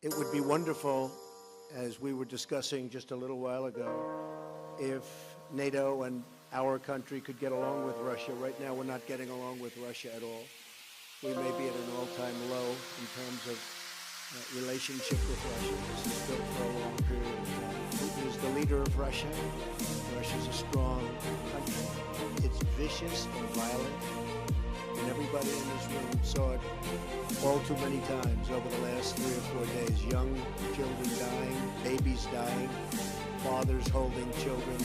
It would be wonderful, as we were discussing just a little while ago, if NATO and our country could get along with Russia. Right now, we're not getting along with Russia at all. We may be at an all-time low in terms of relationship with Russia. This is built for a long period of time. Putin is the leader of Russia. Russia's a strong country. It's vicious and violent, and everybody in this room saw it all too many times over the last 3 or 4 days. Young children dying, babies dying, fathers holding children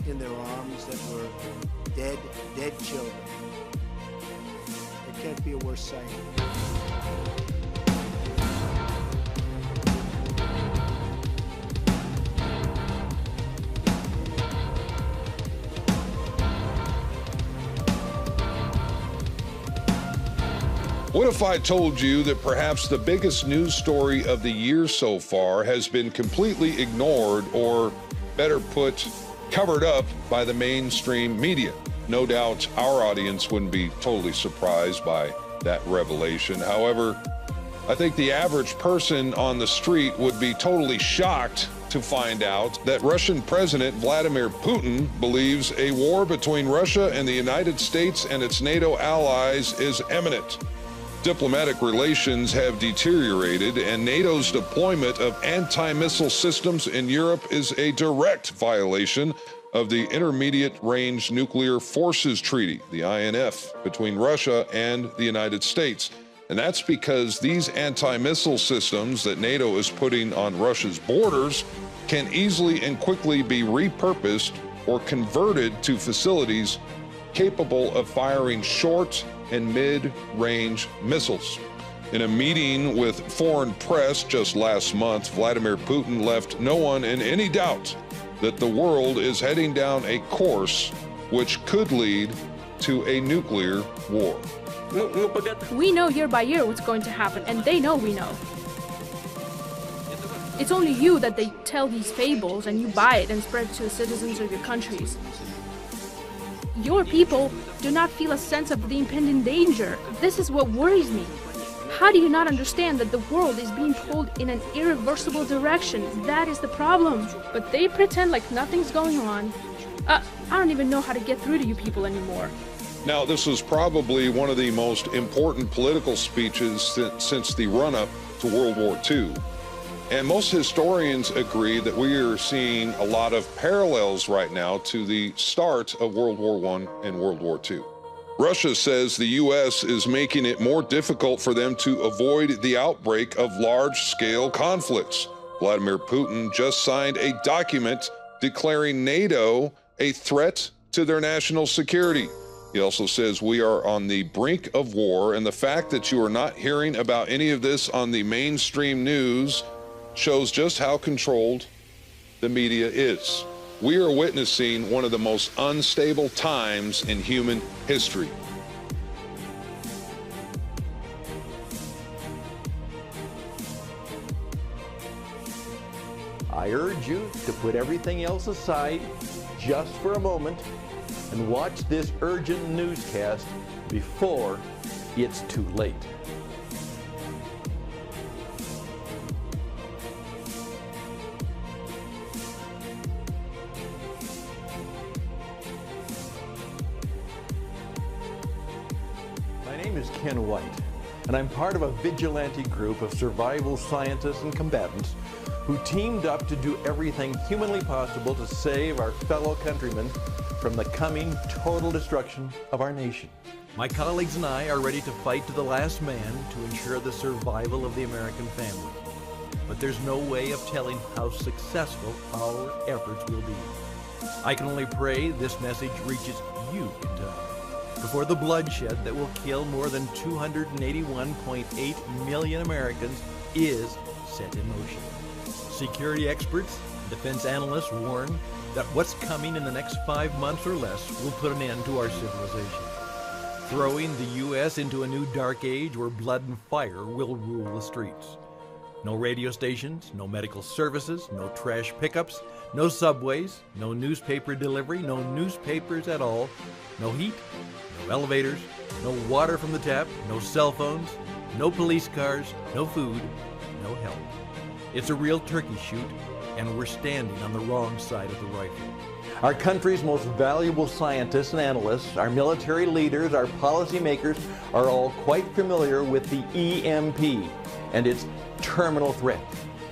in their arms that were dead children. It can't be a worse sight. What if I told you that perhaps the biggest news story of the year so far has been completely ignored, or better put, covered up by the mainstream media? No doubt our audience wouldn't be totally surprised by that revelation. However, I think the average person on the street would be totally shocked to find out that Russian President Vladimir Putin believes a war between Russia and the United States and its NATO allies is imminent. Diplomatic relations have deteriorated, and NATO's deployment of anti-missile systems in Europe is a direct violation of the Intermediate Range Nuclear Forces Treaty, the INF, between Russia and the United States. And that's because these anti-missile systems that NATO is putting on Russia's borders can easily and quickly be repurposed or converted to facilities capable of firing short and mid-range missiles. In a meeting with foreign press just last month, Vladimir Putin left no one in any doubt that the world is heading down a course which could lead to a nuclear war. We know year by year what's going to happen, and they know we know. It's only you that they tell these fables, and you buy it and spread it to the citizens of your countries. Your people do not feel a sense of the impending danger. This is what worries me. How do you not understand that the world is being pulled in an irreversible direction? That is the problem. But they pretend like nothing's going on. I don't even know how to get through to you people anymore. Now, this was probably one of the most important political speeches since the run-up to World War II. And most historians agree that we are seeing a lot of parallels right now to the start of World War I and World War II. Russia says the U.S. is making it more difficult for them to avoid the outbreak of large-scale conflicts. Vladimir Putin just signed a document declaring NATO a threat to their national security. He also says we are on the brink of war, and the fact that you are not hearing about any of this on the mainstream news shows just how controlled the media is. We are witnessing one of the most unstable times in human history. I urge you to put everything else aside just for a moment and watch this urgent newscast before it's too late. My name is Ken White, and I'm part of a vigilante group of survival scientists and combatants who teamed up to do everything humanly possible to save our fellow countrymen from the coming total destruction of our nation. My colleagues and I are ready to fight to the last man to ensure the survival of the American family. But there's no way of telling how successful our efforts will be. I can only pray this message reaches you in time before the bloodshed that will kill more than 281.8 million Americans is set in motion. Security experts and defense analysts warn that what's coming in the next 5 months or less will put an end to our civilization, throwing the U.S. into a new dark age where blood and fire will rule the streets. No radio stations, no medical services, no trash pickups, no subways, no newspaper delivery, no newspapers at all, no heat, no elevators, no water from the tap, no cell phones, no police cars, no food, no help. It's a real turkey shoot, and we're standing on the wrong side of the rifle. Our country's most valuable scientists and analysts, our military leaders, our policymakers are all quite familiar with the EMP and its terminal threat.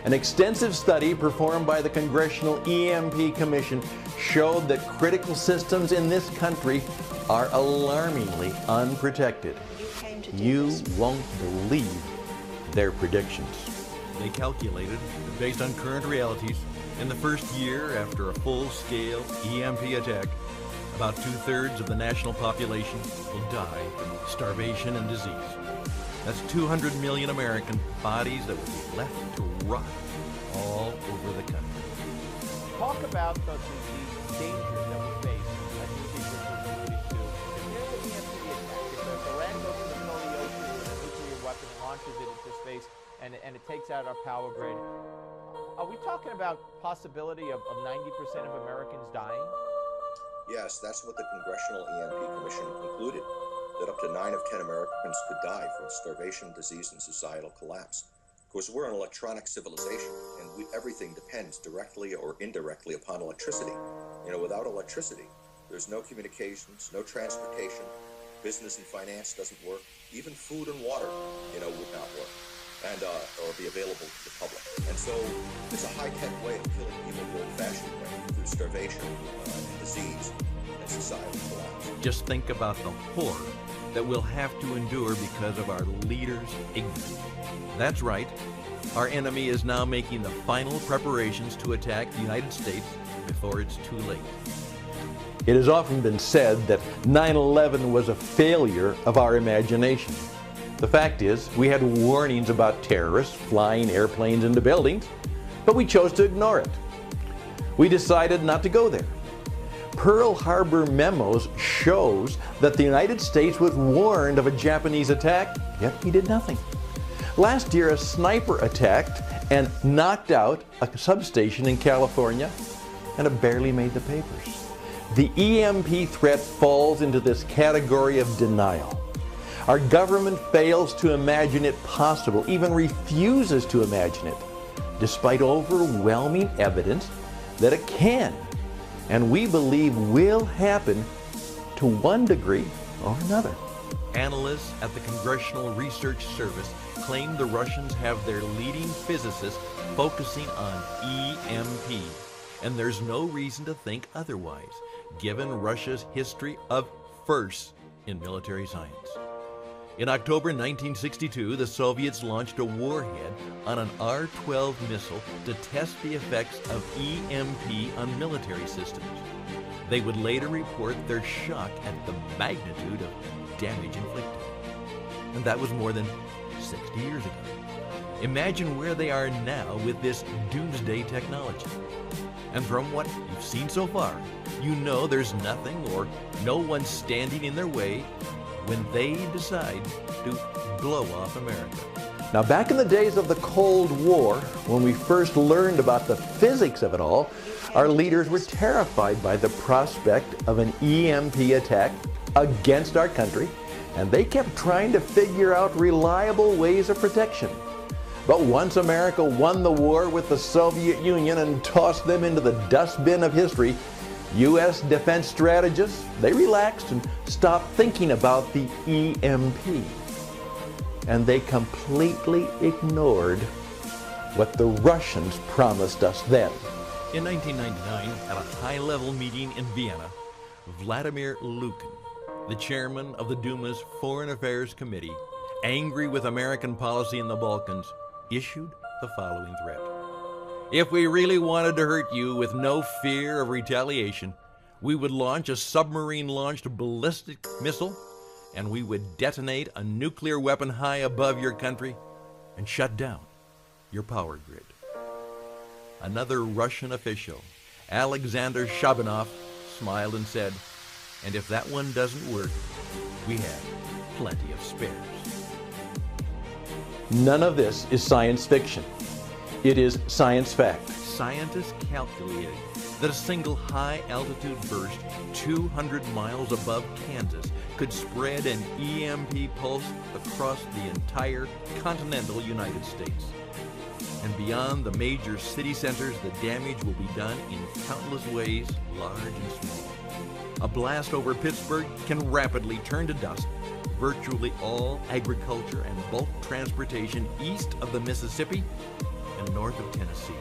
An extensive study performed by the Congressional EMP Commission showed that critical systems in this country are alarmingly unprotected. You won't believe their predictions. They calculated that based on current realities, in the first year after a full-scale EMP attack, about 2/3 of the national population will die from starvation and disease. That's 200 million American bodies that will be left to rot all over the country. Talk about the dangers that we face as nuclear facilities too. Here's the EMP attack. If Iran goes to the middle of the ocean with a nuclear weapon and launches it into space and it takes out our power grid, are we talking about possibility of 90% of Americans dying? Yes, that's what the Congressional EMP Commission concluded, that up to 9 of 10 Americans could die from starvation, disease, and societal collapse. Of course, we're an electronic civilization, and everything depends directly or indirectly upon electricity. Without electricity, there's no communications, no transportation, business and finance doesn't work, even food and water, would not work. And or be available to the public. And so it's a high-tech way of killing people the old-fashioned way, through starvation, and disease, and societal collapse. Just think about the horror that we'll have to endure because of our leaders' ignorance. That's right. Our enemy is now making the final preparations to attack the United States before it's too late. It has often been said that 9/11 was a failure of our imagination. The fact is, we had warnings about terrorists flying airplanes into buildings, but we chose to ignore it. We decided not to go there. Pearl Harbor memos shows that the United States was warned of a Japanese attack, yet we did nothing. Last year, a sniper attacked and knocked out a substation in California, and it barely made the papers. The EMP threat falls into this category of denial. Our government fails to imagine it possible, even refuses to imagine it, despite overwhelming evidence that it can, and we believe will happen to one degree or another. Analysts at the Congressional Research Service claim the Russians have their leading physicists focusing on EMP, and there's no reason to think otherwise, given Russia's history of firsts in military science. In October 1962, the Soviets launched a warhead on an R-12 missile to test the effects of EMP on military systems. They would later report their shock at the magnitude of damage inflicted. And that was more than 60 years ago. Imagine where they are now with this doomsday technology. And from what you've seen so far, you know there's nothing or no one standing in their way when they decide to blow off America. Now, back in the days of the Cold War, when we first learned about the physics of it all, our leaders were terrified by the prospect of an EMP attack against our country, and they kept trying to figure out reliable ways of protection. But once America won the war with the Soviet Union and tossed them into the dustbin of history, U.S. defense strategists, they relaxed and stopped thinking about the EMP. And they completely ignored what the Russians promised us then. In 1999, at a high-level meeting in Vienna, Vladimir Lukin, the chairman of the Duma's Foreign Affairs Committee, angry with American policy in the Balkans, issued the following threat. If we really wanted to hurt you with no fear of retaliation, we would launch a submarine-launched ballistic missile, and we would detonate a nuclear weapon high above your country and shut down your power grid. Another Russian official, Alexander Shabanov, smiled and said, and if that one doesn't work, we have plenty of spares. None of this is science fiction. It is science fact. Scientists calculated that a single high-altitude burst 200 miles above Kansas could spread an EMP pulse across the entire continental United States. And And beyond the major city centers, the damage will be done in countless ways, large and small. A blast over Pittsburgh can rapidly turn to dust virtually all agriculture and bulk transportation east of the Mississippi and north of Tennessee.